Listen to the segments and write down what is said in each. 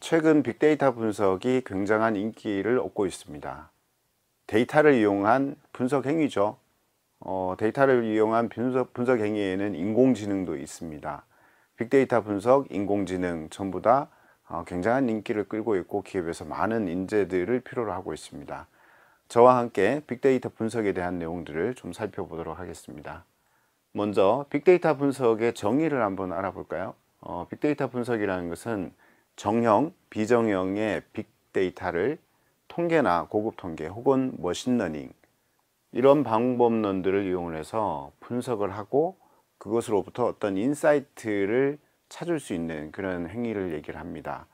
최근 빅데이터 분석이 굉장한 인기를 얻고 있습니다. 데이터를 이용한 분석 행위죠. 데이터를 이용한 분석 행위에는 인공지능도 있습니다. 빅데이터 분석, 인공지능 전부 다 굉장한 인기를 끌고 있고 기업에서 많은 인재들을 필요로 하고 있습니다. 저와 함께 빅데이터 분석에 대한 내용들을 좀 살펴보도록 하겠습니다. 먼저 빅데이터 분석의 정의를 한번 알아볼까요? 빅데이터 분석이라는 것은 정형, 비정형의 빅데이터를 통계나 고급 통계 혹은 머신러닝 이런 방법론들을 이용해서 분석을 하고 그것으로부터 어떤 인사이트를 찾을 수 있는 그런 행위를 얘기를 합니다.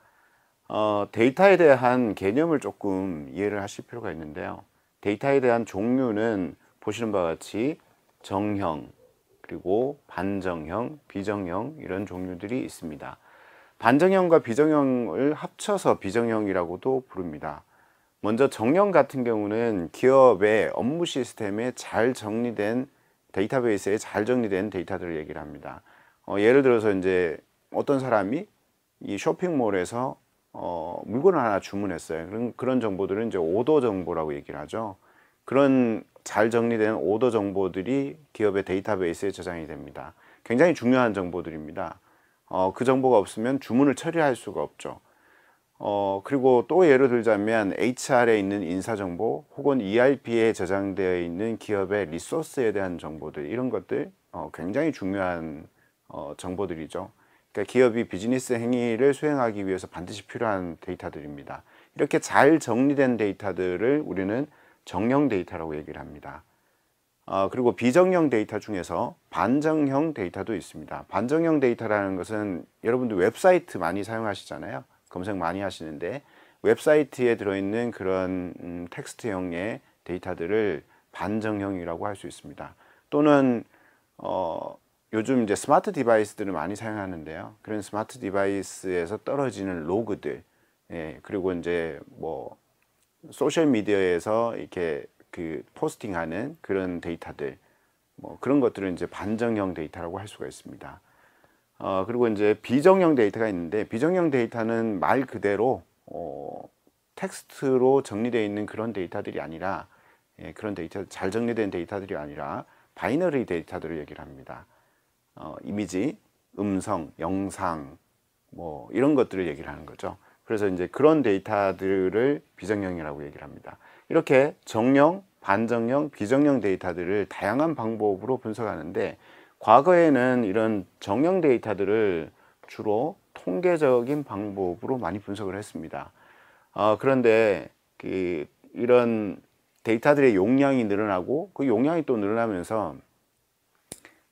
데이터에 대한 개념을 조금 이해를 하실 필요가 있는데요. 데이터에 대한 종류는 보시는 바와 같이 정형, 그리고 반정형, 비정형 이런 종류들이 있습니다. 반정형과 비정형을 합쳐서 비정형이라고도 부릅니다. 먼저 정형 같은 경우는 기업의 업무 시스템에 잘 정리된 데이터베이스에 잘 정리된 데이터들을 얘기를 합니다. 예를 들어서 이제 어떤 사람이 이 쇼핑몰에서 물건을 하나 주문했어요. 그런 정보들은 이제 오더 정보라고 얘기를 하죠. 그런 잘 정리된 오더 정보들이 기업의 데이터베이스에 저장이 됩니다. 굉장히 중요한 정보들입니다. 그 정보가 없으면 주문을 처리할 수가 없죠. 그리고 또 예를 들자면 HR에 있는 인사정보 혹은 ERP에 저장되어 있는 기업의 리소스에 대한 정보들, 이런 것들 굉장히 중요한 정보들이죠. 그러니까 기업이 비즈니스 행위를 수행하기 위해서 반드시 필요한 데이터들입니다. 이렇게 잘 정리된 데이터들을 우리는 정형 데이터라고 얘기를 합니다. 그리고 비정형 데이터 중에서 반정형 데이터도 있습니다. 반정형 데이터라는 것은 여러분들 웹사이트 많이 사용하시잖아요. 검색 많이 하시는데 웹사이트에 들어있는 그런 텍스트형의 데이터들을 반정형이라고 할 수 있습니다. 또는 요즘 이제 스마트 디바이스들을 많이 사용하는데요. 그런 스마트 디바이스에서 떨어지는 로그들, 그리고 이제 뭐 소셜 미디어에서 이렇게 그 포스팅하는 그런 데이터들, 뭐 그런 것들은 이제 반정형 데이터라고 할 수가 있습니다. 그리고 이제 비정형 데이터가 있는데, 비정형 데이터는 말 그대로 텍스트로 정리되어 있는 그런 데이터들이 아니라, 그런 데이터, 잘 정리된 데이터들이 아니라 바이너리 데이터들을 얘기를 합니다. 이미지, 음성, 영상, 뭐 이런 것들을 얘기를 하는 거죠. 그래서 이제 그런 데이터들을 비정형이라고 얘기를 합니다. 이렇게 정형, 반정형, 비정형 데이터들을 다양한 방법으로 분석하는데, 과거에는 이런 정형 데이터들을 주로 통계적인 방법으로 많이 분석을 했습니다. 그런데 이런 데이터들의 용량이 늘어나고 그 용량이 또 늘어나면서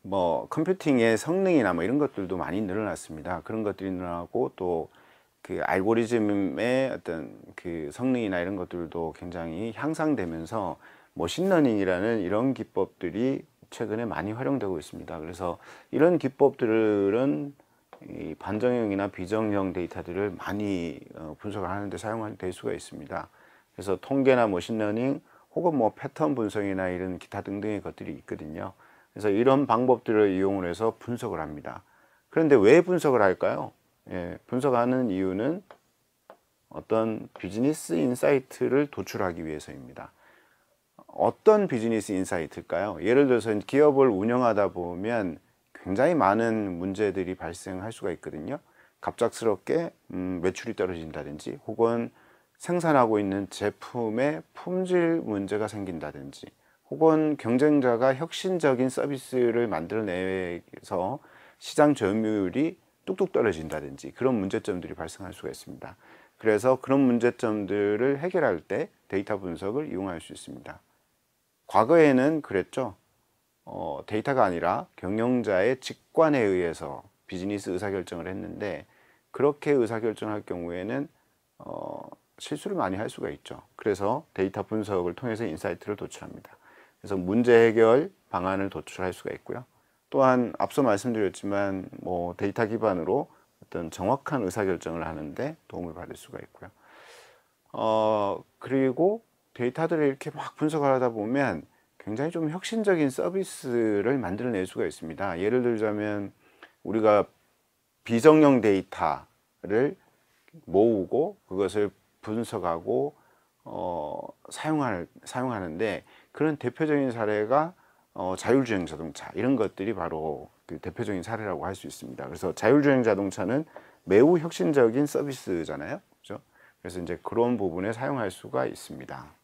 뭐 컴퓨팅의 성능이나 뭐 이런 것들도 많이 늘어났습니다. 그런 것들이 늘어나고 또 그 알고리즘의 어떤 그 성능이나 이런 것들도 굉장히 향상되면서 머신러닝이라는 이런 기법들이 최근에 많이 활용되고 있습니다. 그래서 이런 기법들은 이 반정형이나 비정형 데이터들을 많이 분석을 하는데 사용될 수가 있습니다. 그래서 통계나 머신러닝 혹은 뭐 패턴 분석이나 이런 기타 등등의 것들이 있거든요. 그래서 이런 방법들을 이용을 해서 분석을 합니다. 그런데 왜 분석을 할까요? 분석하는 이유는 어떤 비즈니스 인사이트를 도출하기 위해서입니다. 어떤 비즈니스 인사이트일까요? 예를 들어서 기업을 운영하다 보면 굉장히 많은 문제들이 발생할 수가 있거든요. 갑작스럽게 매출이 떨어진다든지, 혹은 생산하고 있는 제품의 품질 문제가 생긴다든지, 혹은 경쟁자가 혁신적인 서비스를 만들어내서 시장 점유율이 뚝뚝 떨어진다든지, 그런 문제점들이 발생할 수가 있습니다. 그래서 그런 문제점들을 해결할 때 데이터 분석을 이용할 수 있습니다. 과거에는 그랬죠. 데이터가 아니라 경영자의 직관에 의해서 비즈니스 의사결정을 했는데, 그렇게 의사결정할 경우에는 실수를 많이 할 수가 있죠. 그래서 데이터 분석을 통해서 인사이트를 도출합니다. 그래서 문제 해결 방안을 도출할 수가 있고요. 또한 앞서 말씀드렸지만 뭐 데이터 기반으로 어떤 정확한 의사결정을 하는데 도움을 받을 수가 있고요. 그리고 데이터들을 이렇게 막 분석을 하다 보면 굉장히 좀 혁신적인 서비스를 만들어낼 수가 있습니다. 예를 들자면 우리가 비정형 데이터를 모으고 그것을 분석하고 사용하는데, 그런 대표적인 사례가 자율주행 자동차, 이런 것들이 바로 그 대표적인 사례라고 할 수 있습니다. 그래서 자율주행 자동차는 매우 혁신적인 서비스잖아요, 그죠? 그래서 이제 그런 부분에 사용할 수가 있습니다.